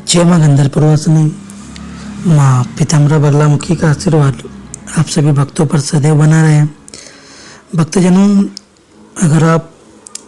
जय माँ गंधर्ववासिनी माँ पीताम्बर बगलामुखी का आशीर्वाद आप सभी भक्तों पर सदैव बना रहे। भक्तजनों, अगर आप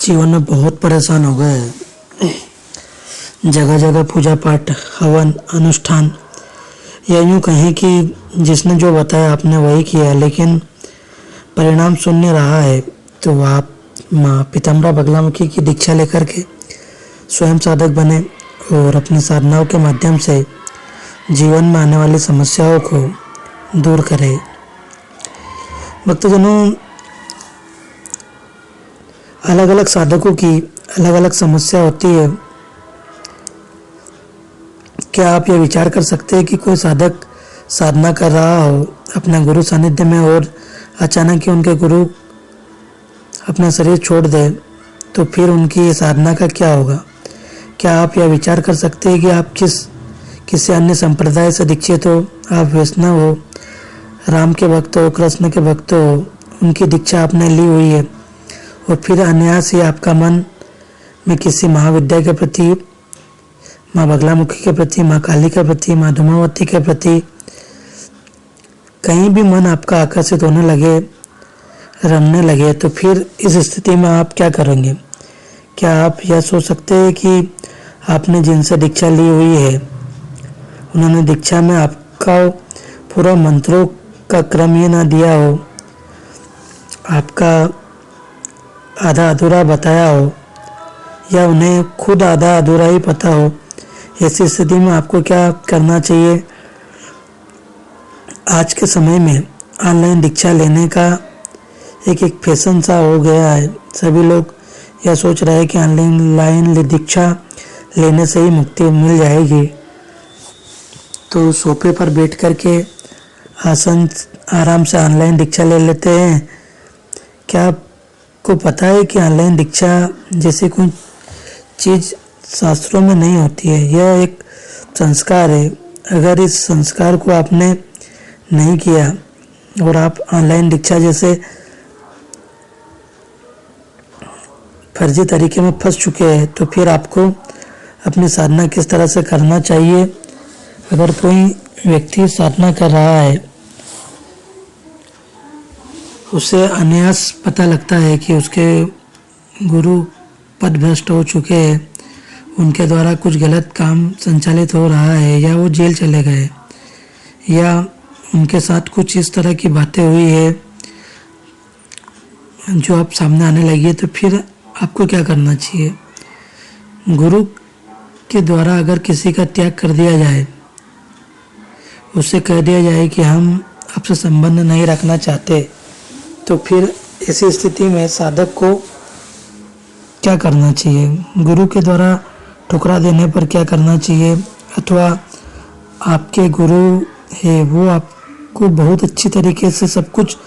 जीवन में बहुत परेशान हो गए, जगह जगह पूजा पाठ, हवन, अनुष्ठान, या यूँ कहें कि जिसने जो बताया आपने वही किया, लेकिन परिणाम शून्य रहा है, तो आप माँ पीताम्बर बगलामुखी की दीक्षा लेकर के स्वयं साधक बने और अपनी साधनाओं के माध्यम से जीवन में आने वाली समस्याओं को दूर करें। भक्तजनों, अलग अलग साधकों की अलग अलग समस्या होती है। क्या आप यह विचार कर सकते हैं कि कोई साधक साधना कर रहा हो अपना गुरु सानिध्य में और अचानक ही उनके गुरु अपना शरीर छोड़ दे, तो फिर उनकी साधना का क्या होगा? क्या आप यह विचार कर सकते हैं कि आप किसी अन्य संप्रदाय से दीक्षित हो, आप वैष्णव हो, राम के भक्त हो, कृष्ण के भक्त हो, उनकी दीक्षा आपने ली हुई है और फिर अनायास ही आपका मन में किसी महाविद्या के प्रति, माँ बगलामुखी के प्रति, माँ काली के प्रति, माँ धूमावती के प्रति कहीं भी मन आपका आकर्षित होने लगे, रमने लगे, तो फिर इस स्थिति में आप क्या करेंगे? क्या आप यह सोच सकते हैं कि आपने जिनसे दीक्षा ली हुई है, उन्होंने दीक्षा में आपका पूरा मंत्रों का क्रम ये ना दिया हो, आपका आधा अधूरा बताया हो, या उन्हें खुद आधा अधूरा ही पता हो? ऐसी स्थिति में आपको क्या करना चाहिए? आज के समय में ऑनलाइन दीक्षा लेने का एक फैशन सा हो गया है। सभी लोग यह सोच रहे हैं कि ऑनलाइन दीक्षा लेने से ही मुक्ति मिल जाएगी, तो सोफे पर बैठ कर के आराम से ऑनलाइन दीक्षा ले लेते हैं। क्या आपको पता है कि ऑनलाइन दीक्षा जैसी कोई चीज़ शास्त्रों में नहीं होती है? यह एक संस्कार है। अगर इस संस्कार को आपने नहीं किया और आप ऑनलाइन दीक्षा जैसे फर्जी तरीके में फंस चुके हैं, तो फिर आपको अपनी साधना किस तरह से करना चाहिए? अगर कोई व्यक्ति साधना कर रहा है, उसे अनायास पता लगता है कि उसके गुरु पदभ्रष्ट हो चुके हैं, उनके द्वारा कुछ गलत काम संचालित हो रहा है, या वो जेल चले गए, या उनके साथ कुछ इस तरह की बातें हुई है जो आप सामने आने लगी है, तो फिर आपको क्या करना चाहिए? गुरु के द्वारा अगर किसी का त्याग कर दिया जाए, उससे कह दिया जाए कि हम आपसे संबंध नहीं रखना चाहते, तो फिर ऐसी स्थिति में साधक को क्या करना चाहिए? गुरु के द्वारा ठुकरा देने पर क्या करना चाहिए? अथवा आपके गुरु है, वो आपको बहुत अच्छी तरीके से सब कुछ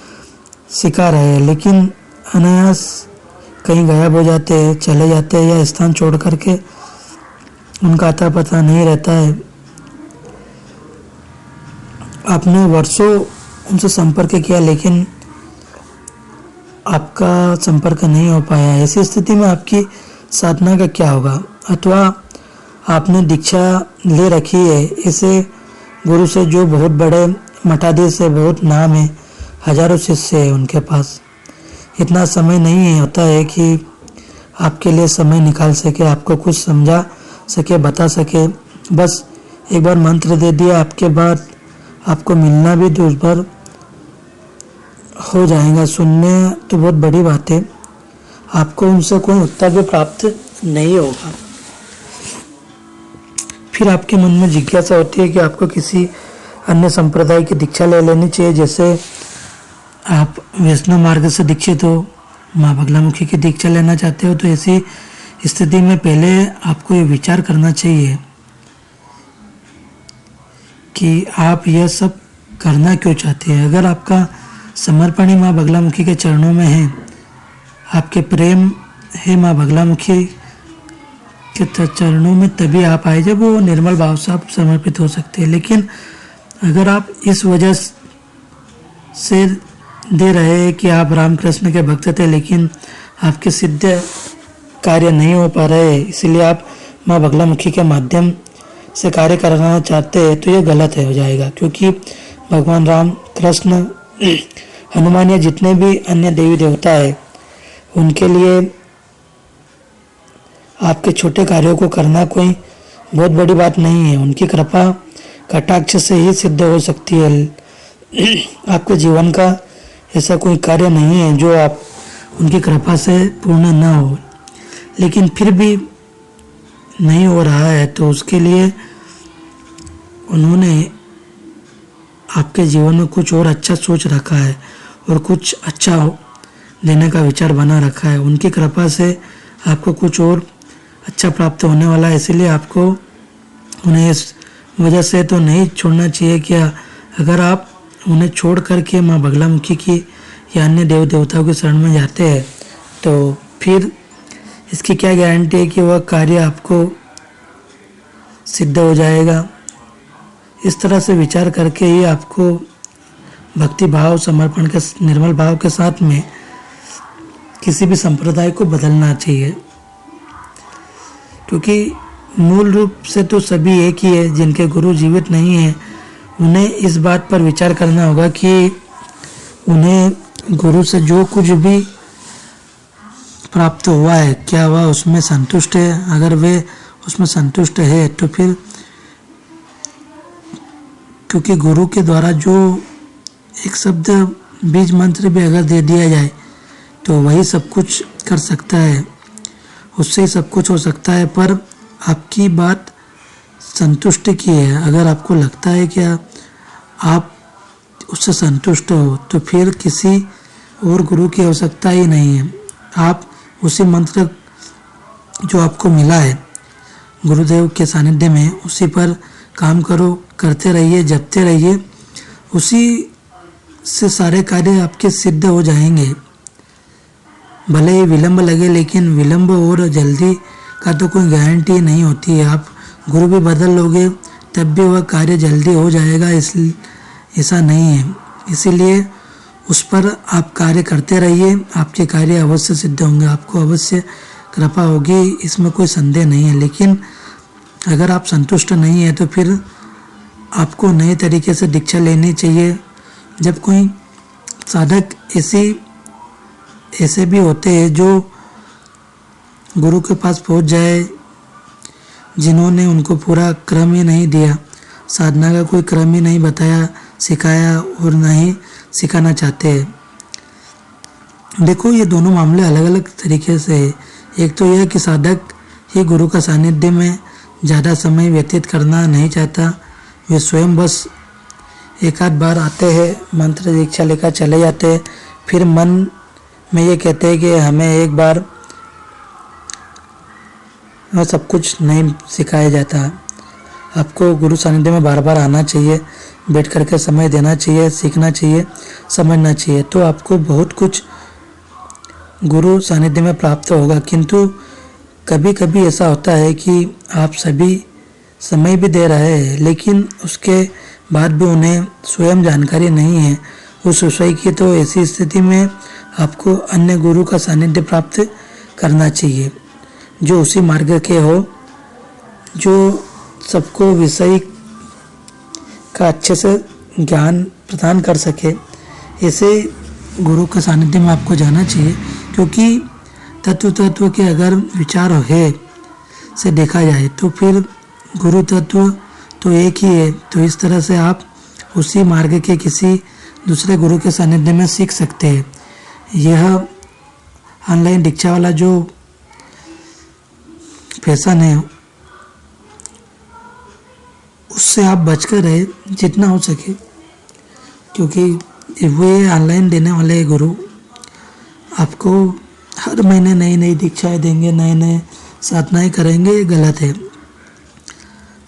सिखा रहे हैं, लेकिन अनायास कहीं गायब हो जाते हैं, चले जाते हैं, या स्थान छोड़ करके उनका अता पता नहीं रहता है। आपने वर्षों उनसे संपर्क किया, लेकिन आपका संपर्क नहीं हो पाया। ऐसी स्थिति में आपकी साधना का क्या होगा? अथवा आपने दीक्षा ले रखी है ऐसे गुरु से जो बहुत बड़े मठाधीश से, बहुत नाम है, हजारों शिष्य है उनके पास, इतना समय नहीं होता है कि आपके लिए समय निकाल सके, आपको कुछ समझा सके, बता सके। बस एक बार मंत्र दे दिया, आपके बाद आपको मिलना भी दूर हो जाएगा। सुनने तो बहुत बड़ी बात है, आपको उनसे कोई उत्तर भी प्राप्त नहीं होगा। फिर आपके मन में जिज्ञासा होती है कि आपको किसी अन्य संप्रदाय की दीक्षा ले लेनी चाहिए। जैसे आप वैष्णव मार्ग से दीक्षित हो, माँ बगलामुखी की दीक्षा लेना चाहते हो, तो ऐसी स्थिति में पहले आपको ये विचार करना चाहिए कि आप यह सब करना क्यों चाहते हैं। अगर आपका समर्पण ही माँ बगलामुखी के चरणों में है, आपके प्रेम है माँ बगलामुखी के चरणों में, तभी आप आए जब वो निर्मल भाव से आप समर्पित हो सकते हैं। लेकिन अगर आप इस वजह से दे रहे हैं कि आप रामकृष्ण के भक्त थे, लेकिन आपके सिद्ध कार्य नहीं हो पा रहे, इसलिए आप माँ बगलामुखी के माध्यम से कार्य करना चाहते हैं तो ये गलत है हो जाएगा, क्योंकि भगवान राम, कृष्ण, हनुमान या जितने भी अन्य देवी देवता है उनके लिए आपके छोटे कार्यों को करना कोई बहुत बड़ी बात नहीं है। उनकी कृपा कटाक्ष से ही सिद्ध हो सकती है। आपके जीवन का ऐसा कोई कार्य नहीं है जो आप उनकी कृपा से पूर्ण न हो, लेकिन फिर भी नहीं हो रहा है तो उसके लिए उन्होंने आपके जीवन में कुछ और अच्छा सोच रखा है और कुछ अच्छा देने का विचार बना रखा है। उनकी कृपा से आपको कुछ और अच्छा प्राप्त होने वाला है, इसलिए आपको उन्हें इस वजह से तो नहीं छोड़ना चाहिए कि अगर आप उन्हें छोड़ करके माँ बगलामुखी की या अन्य देव देवताओं के शरण में जाते हैं तो फिर इसकी क्या गारंटी है कि वह कार्य आपको सिद्ध हो जाएगा। इस तरह से विचार करके ही आपको भक्ति भाव, समर्पण के निर्मल भाव के साथ में किसी भी संप्रदाय को बदलना चाहिए, क्योंकि मूल रूप से तो सभी एक ही है। जिनके गुरु जीवित नहीं है उन्हें इस बात पर विचार करना होगा कि उन्हें गुरु से जो कुछ भी प्राप्त हुआ है क्या वह उसमें संतुष्ट है। अगर वे उसमें संतुष्ट है तो फिर, क्योंकि गुरु के द्वारा जो एक शब्द बीज मंत्र भी अगर दे दिया जाए तो वही सब कुछ कर सकता है, उससे ही सब कुछ हो सकता है। पर आपकी बात संतुष्ट की है। अगर आपको लगता है कि आप उससे संतुष्ट हो तो फिर किसी और गुरु की आवश्यकता ही नहीं है। आप उसी मंत्र जो आपको मिला है गुरुदेव के सानिध्य में, उसी पर काम करो, करते रहिए, जपते रहिए, उसी से सारे कार्य आपके सिद्ध हो जाएंगे। भले ही विलंब लगे, लेकिन विलंब और जल्दी का तो कोई गारंटी नहीं होती है। आप गुरु भी बदल लोगे तब भी वह कार्य जल्दी हो जाएगा, इसलिए ऐसा नहीं है। इसीलिए उस पर आप कार्य करते रहिए, आपके कार्य अवश्य सिद्ध होंगे, आपको अवश्य कृपा होगी, इसमें कोई संदेह नहीं है। लेकिन अगर आप संतुष्ट नहीं है तो फिर आपको नए तरीके से दीक्षा लेनी चाहिए। जब कोई साधक ऐसे भी होते हैं जो गुरु के पास पहुंच जाए, जिन्होंने उनको पूरा क्रम ही नहीं दिया, साधना का कोई क्रम ही नहीं बताया, सिखाया और नहीं सिखाना चाहते हैं। देखो, ये दोनों मामले अलग अलग तरीके से है। एक तो यह कि साधक ही गुरु का सानिध्य में ज़्यादा समय व्यतीत करना नहीं चाहता, वे स्वयं बस एक आध बार आते हैं, मंत्र दीक्षा लेकर चले जाते हैं, फिर मन में ये कहते हैं कि हमें एक बार सब कुछ नहीं सिखाया जाता। आपको गुरु सानिध्य में बार बार आना चाहिए, बैठ करके समय देना चाहिए, सीखना चाहिए, समझना चाहिए, तो आपको बहुत कुछ गुरु सानिध्य में प्राप्त होगा। किंतु कभी कभी ऐसा होता है कि आप सभी समय भी दे रहे हैं, लेकिन उसके बाद भी उन्हें स्वयं जानकारी नहीं है उस विषय की, तो ऐसी स्थिति में आपको अन्य गुरु का सानिध्य प्राप्त करना चाहिए जो उसी मार्ग के हो, जो सबको विषय का अच्छे से ज्ञान प्रदान कर सके। ऐसे गुरु के सानिध्य में आपको जाना चाहिए, क्योंकि तत्व के अगर विचार है से देखा जाए तो फिर गुरु तत्व तो एक ही है। तो इस तरह से आप उसी मार्ग के किसी दूसरे गुरु के सानिध्य में सीख सकते हैं। यह ऑनलाइन दीक्षा वाला जो फैशन है उससे आप बचकर रहे जितना हो सके, क्योंकि वे ऑनलाइन देने वाले गुरु आपको हर महीने नई नई दीक्षाएं देंगे, नए नए साधनाएं करेंगे, ये गलत है।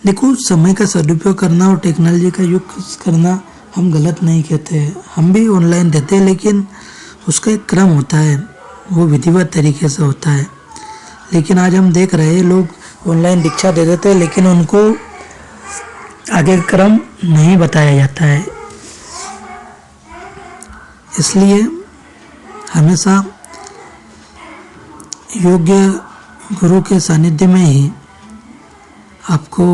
देखो, समय का सदुपयोग करना और टेक्नोलॉजी का यूज करना हम गलत नहीं कहते हैं, हम भी ऑनलाइन देते हैं, लेकिन उसका एक क्रम होता है, वो विधिवत तरीके से होता है। लेकिन आज हम देख रहे हैं लोग ऑनलाइन दीक्षा दे देते हैं, लेकिन उनको आगे क्रम नहीं बताया जाता है। इसलिए हमेशा योग्य गुरु के सानिध्य में ही आपको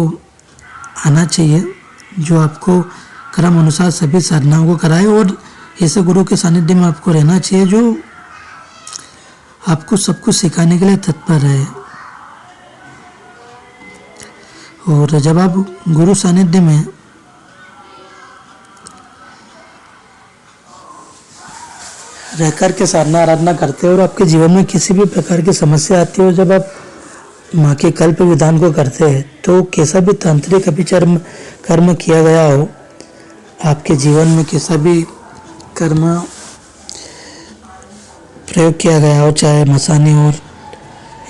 आना चाहिए जो आपको क्रम अनुसार सभी साधनाओं को कराए, और ऐसे गुरु के सानिध्य में आपको रहना चाहिए जो आपको सब कुछ सिखाने के लिए तत्पर है। और जब आप गुरु सानिध्य में रहकर के साधना आराधना करते हो और आपके जीवन में किसी भी प्रकार की समस्या आती हो, जब आप माँ के कल्प विधान को करते हैं तो कैसा भी तांत्रिक अभिचर्म कर्म किया गया हो, आपके जीवन में कैसा भी कर्म प्रयोग किया गया हो, चाहे मसानी हो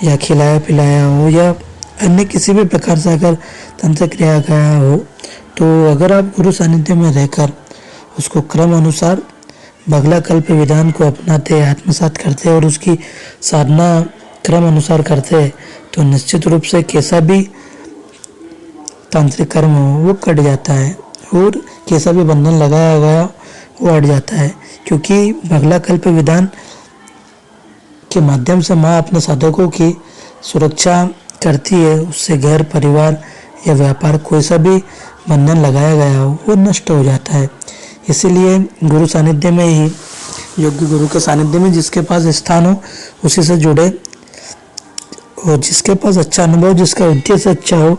या खिलाया पिलाया हो या अन्य किसी भी प्रकार से अगर तंत्र क्रिया गया हो, तो अगर आप गुरु सानिध्य में रहकर उसको क्रम अनुसार बगला कल्प विधान को अपनाते, आत्मसात करते और उसकी साधना क्रम अनुसार करते, तो निश्चित रूप से कैसा भी तांत्रिक कर्म हो वो कट जाता है और कैसा भी बंधन लगाया गया वो हट जाता है। क्योंकि बगला कल्प विधान के माध्यम से माँ अपने साधकों की सुरक्षा करती है, उससे घर परिवार या व्यापार कोई सा भी बंधन लगाया गया हो वो नष्ट हो जाता है। इसीलिए गुरु सानिध्य में ही, योग्य गुरु के सानिध्य में जिसके पास स्थान हो उसी से जुड़े और जिसके पास अच्छा अनुभव, जिसका उद्देश्य अच्छा हो,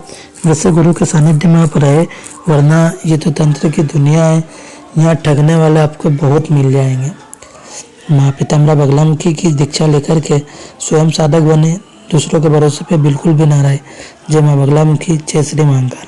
वैसे गुरु के सानिध्य में आप रहे। वरना ये तो तंत्र की दुनिया है, यहाँ ठगने वाले आपको बहुत मिल जाएंगे। माँ पीताम्बरा बगलामुखी की दीक्षा लेकर के स्वयं साधक बने, दूसरों के भरोसे पे बिल्कुल भी ना रहे। जय माँ बगलामुखी, जय श्री महाकाल।